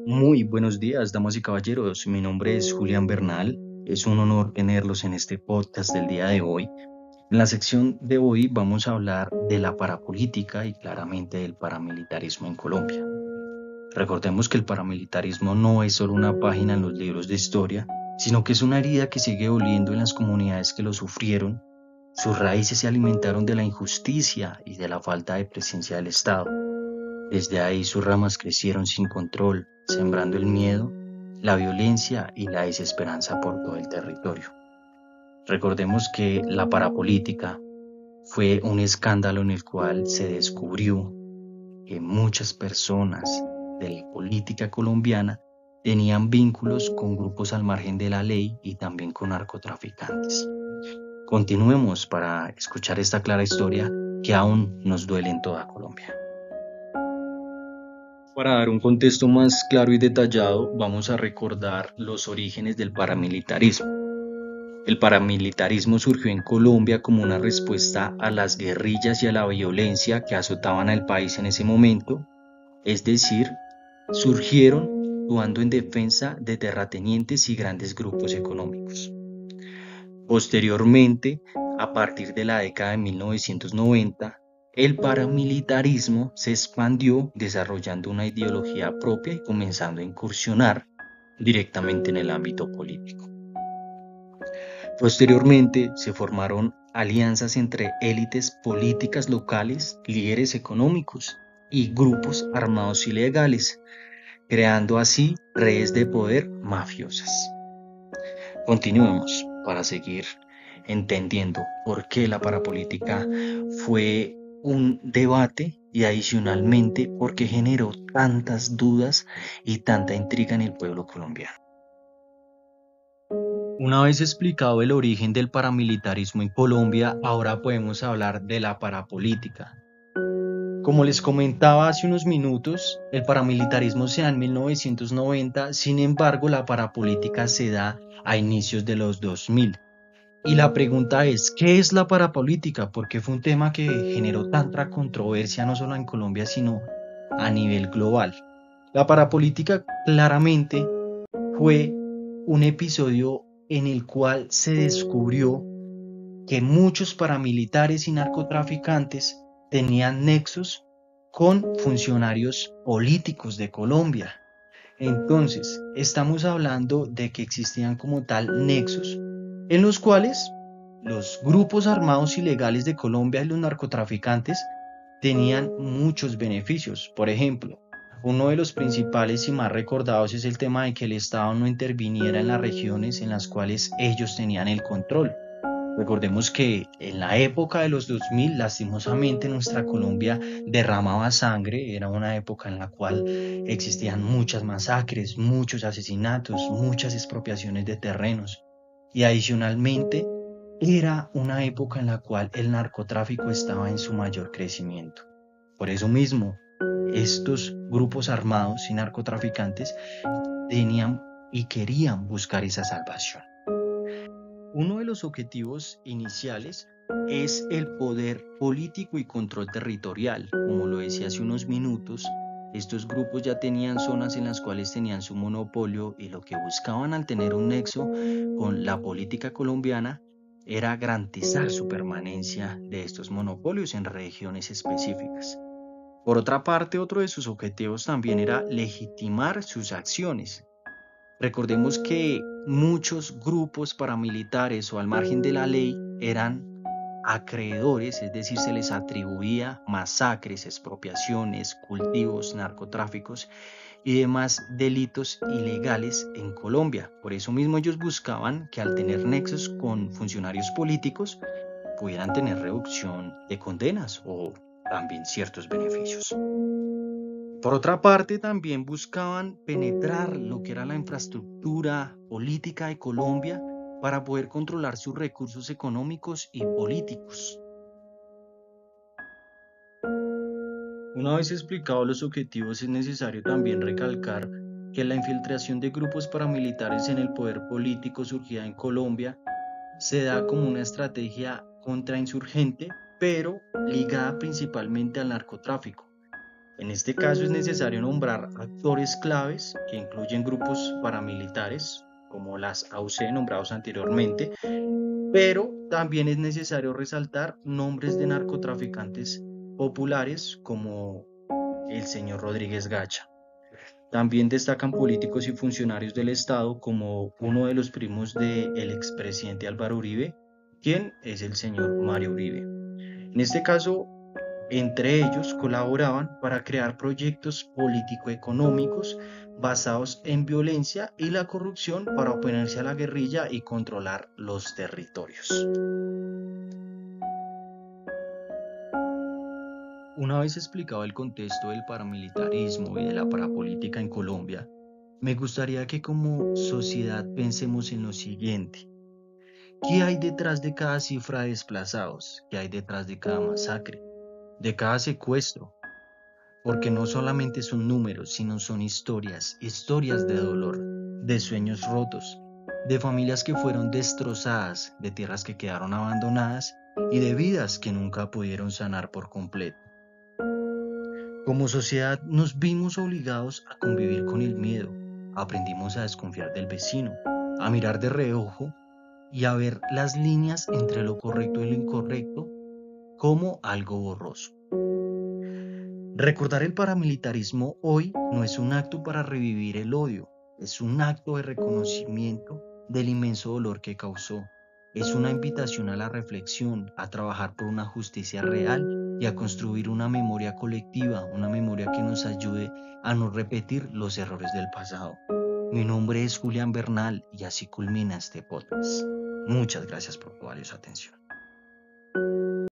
Muy buenos días, damas y caballeros. Mi nombre es Julián Bernal. Es un honor tenerlos en este podcast del día de hoy. En la sección de hoy vamos a hablar de la parapolítica y claramente del paramilitarismo en Colombia. Recordemos que el paramilitarismo no es solo una página en los libros de historia, sino que es una herida que sigue doliendo en las comunidades que lo sufrieron. Sus raíces se alimentaron de la injusticia y de la falta de presencia del Estado. Desde ahí sus ramas crecieron sin control, sembrando el miedo, la violencia y la desesperanza por todo el territorio. Recordemos que la parapolítica fue un escándalo en el cual se descubrió que muchas personas de la política colombiana tenían vínculos con grupos al margen de la ley y también con narcotraficantes. Continuemos para escuchar esta clara historia que aún nos duele en toda Colombia. Para dar un contexto más claro y detallado, vamos a recordar los orígenes del paramilitarismo. El paramilitarismo surgió en Colombia como una respuesta a las guerrillas y a la violencia que azotaban al país en ese momento, es decir, surgieron actuando en defensa de terratenientes y grandes grupos económicos. Posteriormente, a partir de la década de 1990, el paramilitarismo se expandió desarrollando una ideología propia y comenzando a incursionar directamente en el ámbito político. Posteriormente se formaron alianzas entre élites políticas locales, líderes económicos y grupos armados ilegales, creando así redes de poder mafiosas. Continuemos para seguir entendiendo por qué la parapolítica fue un debate y adicionalmente por qué generó tantas dudas y tanta intriga en el pueblo colombiano. Una vez explicado el origen del paramilitarismo en Colombia, ahora podemos hablar de la parapolítica. Como les comentaba hace unos minutos, el paramilitarismo se da en 1990, sin embargo la parapolítica se da a inicios de los 2000. Y la pregunta es, ¿qué es la parapolítica? Porque fue un tema que generó tanta controversia no solo en Colombia, sino a nivel global. La parapolítica claramente fue un episodio en el cual se descubrió que muchos paramilitares y narcotraficantes tenían nexos con funcionarios políticos de Colombia. Entonces, estamos hablando de que existían como tal nexos en los cuales los grupos armados ilegales de Colombia y los narcotraficantes tenían muchos beneficios. Por ejemplo, uno de los principales y más recordados es el tema de que el Estado no interviniera en las regiones en las cuales ellos tenían el control. Recordemos que en la época de los 2000, lastimosamente, nuestra Colombia derramaba sangre. Era una época en la cual existían muchas masacres, muchos asesinatos, muchas expropiaciones de terrenos. Y adicionalmente, era una época en la cual el narcotráfico estaba en su mayor crecimiento. Por eso mismo, estos grupos armados y narcotraficantes tenían y querían buscar esa salvación. Uno de los objetivos iniciales es el poder político y control territorial. Como lo decía hace unos minutos, estos grupos ya tenían zonas en las cuales tenían su monopolio y lo que buscaban al tener un nexo con la política colombiana era garantizar su permanencia de estos monopolios en regiones específicas. Por otra parte, otro de sus objetivos también era legitimar sus acciones. Recordemos que muchos grupos paramilitares o al margen de la ley eran acreedores, es decir, se les atribuía masacres, expropiaciones, cultivos, narcotráficos y demás delitos ilegales en Colombia. Por eso mismo ellos buscaban que al tener nexos con funcionarios políticos pudieran tener reducción de condenas o también ciertos beneficios. Por otra parte, también buscaban penetrar lo que era la infraestructura política de Colombia para poder controlar sus recursos económicos y políticos. Una vez explicados los objetivos, es necesario también recalcar que la infiltración de grupos paramilitares en el poder político surgida en Colombia se da como una estrategia contrainsurgente, pero ligada principalmente al narcotráfico. En este caso es necesario nombrar actores claves que incluyen grupos paramilitares como las AUC nombrados anteriormente, pero también es necesario resaltar nombres de narcotraficantes populares como el señor Rodríguez Gacha. También destacan políticos y funcionarios del Estado como uno de los primos del expresidente Álvaro Uribe, quien es el señor Mario Uribe. En este caso, entre ellos colaboraban para crear proyectos político-económicos basados en violencia y la corrupción para oponerse a la guerrilla y controlar los territorios. Una vez explicado el contexto del paramilitarismo y de la parapolítica en Colombia, me gustaría que como sociedad pensemos en lo siguiente. ¿Qué hay detrás de cada cifra de desplazados? ¿Qué hay detrás de cada masacre? ¿De cada secuestro? Porque no solamente son números, sino son historias, historias de dolor, de sueños rotos, de familias que fueron destrozadas, de tierras que quedaron abandonadas y de vidas que nunca pudieron sanar por completo. Como sociedad nos vimos obligados a convivir con el miedo, aprendimos a desconfiar del vecino, a mirar de reojo y a ver las líneas entre lo correcto y lo incorrecto como algo borroso. Recordar el paramilitarismo hoy no es un acto para revivir el odio, es un acto de reconocimiento del inmenso dolor que causó. Es una invitación a la reflexión, a trabajar por una justicia real y a construir una memoria colectiva, una memoria que nos ayude a no repetir los errores del pasado. Mi nombre es Julián Bernal y así culmina este podcast. Muchas gracias por tu valiosa atención.